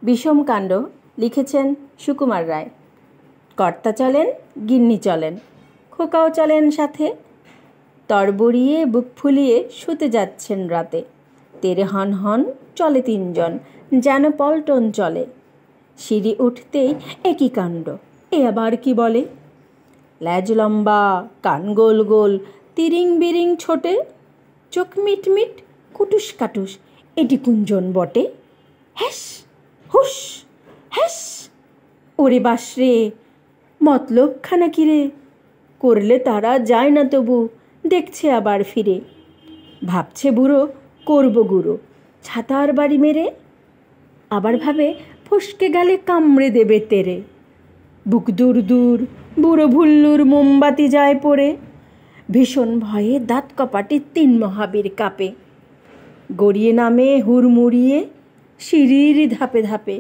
বিষম কাণ্ড লিখেছেন সুকুমার রায়। কর্তা চলেন, গিন্নি চলেন, খোকাও চলেন সাথে। তরবরিয়ে বুক ফুলিয়ে শুতে যাচ্ছেন রাতে। তেরে হন হন চলে তিনজন, যেন পল্টন চলে। সিঁড়ি উঠতেই একই কাণ্ড, এ আবার কি বলে? ল্যাজ লম্বা, কান গোল গোল, তিরিং বিরিং ছোটে, চোখ মিটমিট, কুটুস কাটুস, এটি কুঞ্জন বটে। হ্যাস হুস হ্যাস, ওরে বাসরে, মতলবখানা কিরে? করলে তারা যায় না তবু, দেখছে আবার ফিরে। ভাবছে বুড়ো করবো গুঁড়ো, ছাতার বাড়ি মেরে। আবার ভাবে ফসকে গেলে কামড়ে দেবে তেরে। বুক দূর দূর, বুড়ো ভুল্লুর মোমবাতি যায় পড়ে। ভীষণ ভয়ে দাঁত কপাটে 3 মহাবীর কাঁপে। গড়িয়ে নামে হুড়মুড়িয়ে সিঁড়ির ধাপে ধাপে।